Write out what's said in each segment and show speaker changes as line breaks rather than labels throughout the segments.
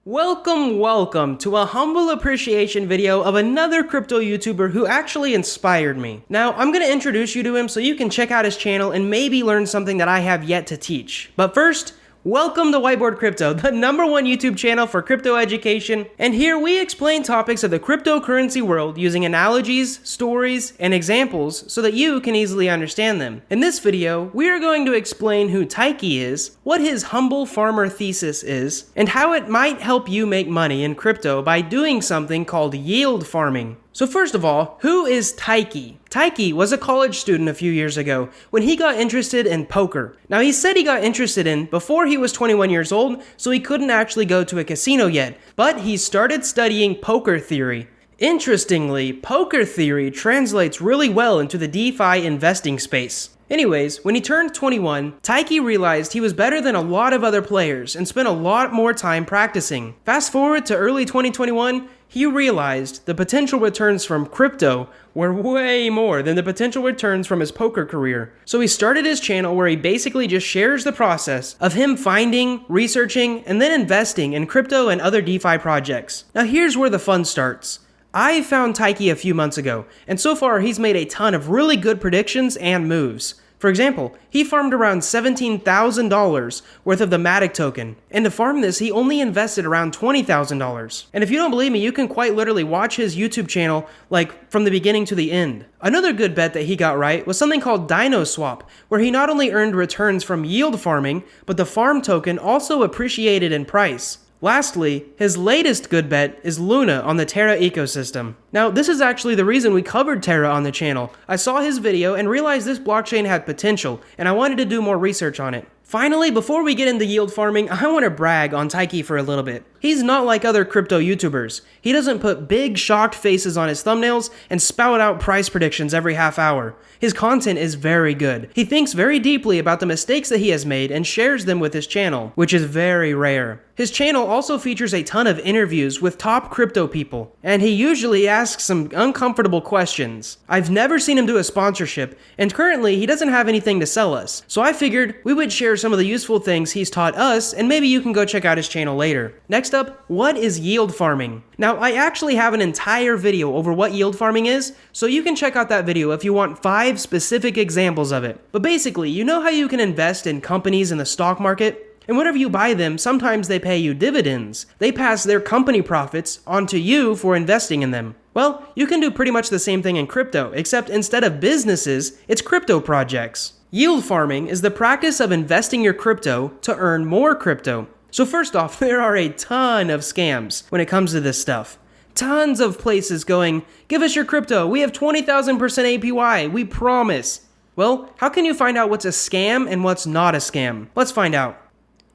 Welcome to a humble appreciation video of another crypto YouTuber who actually inspired me. Now, I'm gonna introduce you to him so you can check out his channel and maybe learn something that I have yet to teach. But first, welcome to Whiteboard Crypto, the #1 YouTube channel for crypto education. And here we explain topics of the cryptocurrency world using analogies, stories, and examples so that you can easily understand them. In this video, we are going to explain who Taiki is, what his Humble Farmer Thesis is, and how it might help you make money in crypto by doing something called yield farming. So first of all, who is Taiki? Taiki was a college student a few years ago when he got interested in poker. Now he said he got interested in before he was 21 years old, so he couldn't actually go to a casino yet, but he started studying poker theory. Interestingly, poker theory translates really well into the DeFi investing space. Anyways, when he turned 21, Taiki realized he was better than a lot of other players and spent a lot more time practicing. Fast forward to early 2021, he realized the potential returns from crypto were way more than the potential returns from his poker career. So he started his channel where he basically just shares the process of him finding, researching, and then investing in crypto and other DeFi projects. Now here's where the fun starts. I found Taiki a few months ago, and so far he's made a ton of really good predictions and moves. For example, he farmed around $17,000 worth of the Matic token, and to farm this he only invested around $20,000. And if you don't believe me, you can quite literally watch his YouTube channel like from the beginning to the end. Another good bet that he got right was something called Dino Swap, where he not only earned returns from yield farming, but the farm token also appreciated in price. Lastly, his latest good bet is Luna on the Terra ecosystem. Now, this is actually the reason we covered Terra on the channel. I saw his video and realized this blockchain had potential, and I wanted to do more research on it. Finally, before we get into yield farming, I want to brag on Taiki for a little bit. He's not like other crypto YouTubers. He doesn't put big shocked faces on his thumbnails and spout out price predictions every half hour. His content is very good. He thinks very deeply about the mistakes that he has made and shares them with his channel, which is very rare. His channel also features a ton of interviews with top crypto people, and he usually asks some uncomfortable questions. I've never seen him do a sponsorship, and currently he doesn't have anything to sell us, so I figured we would share some of the useful things he's taught us, and maybe you can go check out his channel later. Next up, what is yield farming? Now, I actually have an entire video over what yield farming is, so you can check out that video if you want 5 specific examples of it. But basically, you know how you can invest in companies in the stock market? And whenever you buy them, sometimes they pay you dividends. They pass their company profits onto you for investing in them. Well, you can do pretty much the same thing in crypto, except instead of businesses, it's crypto projects. Yield farming is the practice of investing your crypto to earn more crypto. So first off, there are a ton of scams when it comes to this stuff. Tons of places going, give us your crypto, we have 20,000% APY, we promise. Well, how can you find out what's a scam and what's not a scam? Let's find out.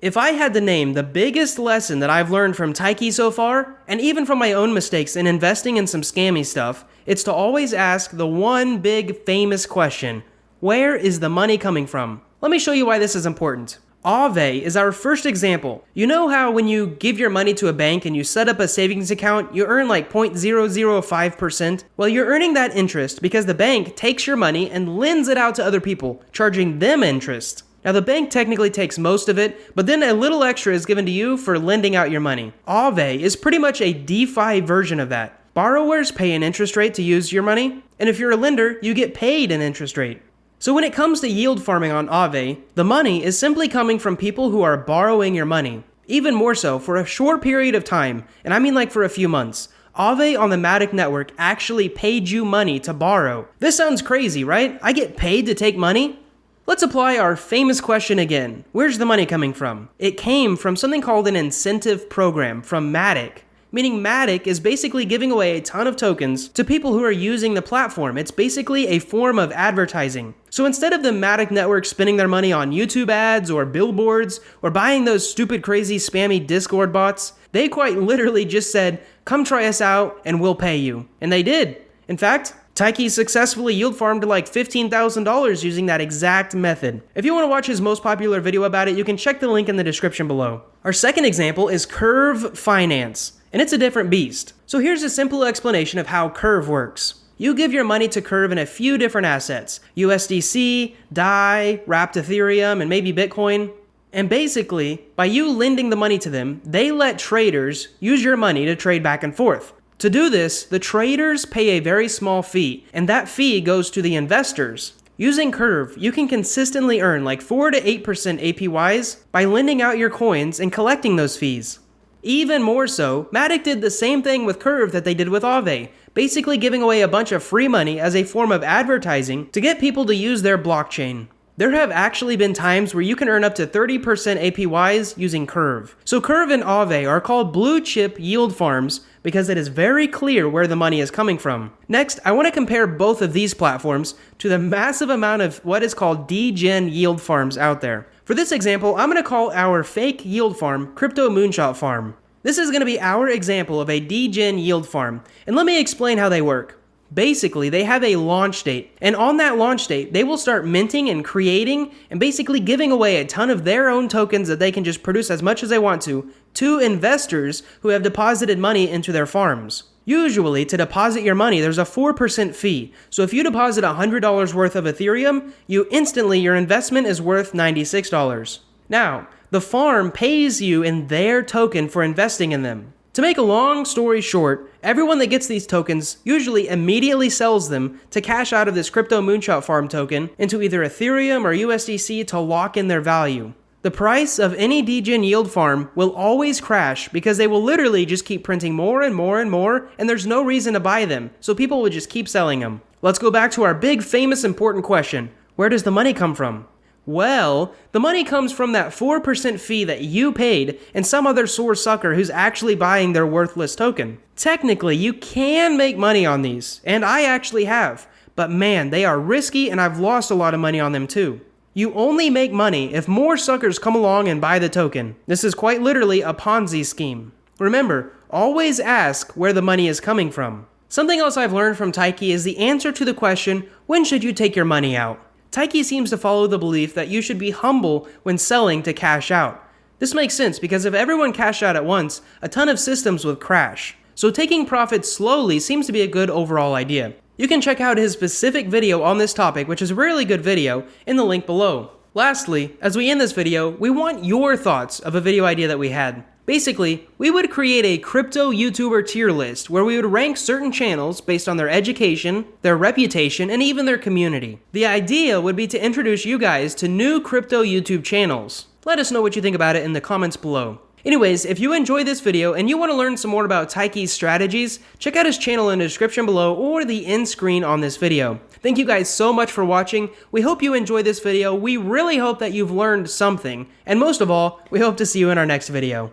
If I had to name the biggest lesson that I've learned from Taiki so far, and even from my own mistakes in investing in some scammy stuff, it's to always ask the one big famous question: where is the money coming from? Let me show you why this is important. Aave is our first example. You know how when you give your money to a bank and you set up a savings account, you earn like 0.005%? Well, you're earning that interest because the bank takes your money and lends it out to other people, charging them interest. Now the bank technically takes most of it, but then a little extra is given to you for lending out your money. Aave is pretty much a DeFi version of that. Borrowers pay an interest rate to use your money, and if you're a lender, you get paid an interest rate. So when it comes to yield farming on Aave, the money is simply coming from people who are borrowing your money. Even more so, for a short period of time, and I mean like for a few months. Aave on the Matic network actually paid you money to borrow. This sounds crazy, right? I get paid to take money? Let's apply our famous question again. Where's the money coming from? It came from something called an incentive program from Matic. Meaning Matic is basically giving away a ton of tokens to people who are using the platform. It's basically a form of advertising. So instead of the Matic network spending their money on YouTube ads or billboards or buying those stupid crazy spammy Discord bots, they quite literally just said, come try us out and we'll pay you. And they did. In fact, Taiki successfully yield farmed to like $15,000 using that exact method. If you want to watch his most popular video about it, you can check the link in the description below. Our second example is Curve Finance, and it's a different beast. So here's a simple explanation of how Curve works. You give your money to Curve in a few different assets: USDC, DAI, wrapped Ethereum, and maybe Bitcoin. And basically, by you lending the money to them, they let traders use your money to trade back and forth. To do this, the traders pay a very small fee, and that fee goes to the investors. Using Curve, you can consistently earn like 4 to 8% APYs by lending out your coins and collecting those fees. Even more so, Matic did the same thing with Curve that they did with Aave, basically giving away a bunch of free money as a form of advertising to get people to use their blockchain. There have actually been times where you can earn up to 30% APYs using Curve. So Curve and Aave are called blue chip yield farms because it is very clear where the money is coming from. Next, I want to compare both of these platforms to the massive amount of what is called degen yield farms out there. For this example, I'm going to call our fake yield farm Crypto Moonshot Farm. This is going to be our example of a degen yield farm, and let me explain how they work. Basically, they have a launch date, and on that launch date, they will start minting and creating and basically giving away a ton of their own tokens that they can just produce as much as they want to investors who have deposited money into their farms. Usually, to deposit your money, there's a 4% fee. So if you deposit $100 worth of Ethereum, your investment is worth $96. Now, the farm pays you in their token for investing in them. To make a long story short, everyone that gets these tokens usually immediately sells them to cash out of this Crypto Moonshot Farm token into either Ethereum or USDC to lock in their value. The price of any degen yield farm will always crash because they will literally just keep printing more and more and more, and there's no reason to buy them, so people will just keep selling them. Let's go back to our big, famous, important question. Where does the money come from? Well, the money comes from that 4% fee that you paid and some other sore sucker who's actually buying their worthless token. Technically, you can make money on these, and I actually have, but man, they are risky and I've lost a lot of money on them too. You only make money if more suckers come along and buy the token. This is quite literally a Ponzi scheme. Remember, always ask where the money is coming from. Something else I've learned from Taiki is the answer to the question, when should you take your money out? Taiki seems to follow the belief that you should be humble when selling to cash out. This makes sense because if everyone cashed out at once, a ton of systems would crash. So taking profits slowly seems to be a good overall idea. You can check out his specific video on this topic, which is a really good video, in the link below. Lastly, as we end this video, we want your thoughts of a video idea that we had. Basically, we would create a crypto YouTuber tier list where we would rank certain channels based on their education, their reputation, and even their community. The idea would be to introduce you guys to new crypto YouTube channels. Let us know what you think about it in the comments below. Anyways, if you enjoyed this video and you want to learn some more about Taiki's strategies, check out his channel in the description below or the end screen on this video. Thank you guys so much for watching. We hope you enjoyed this video. We really hope that you've learned something. And most of all, we hope to see you in our next video.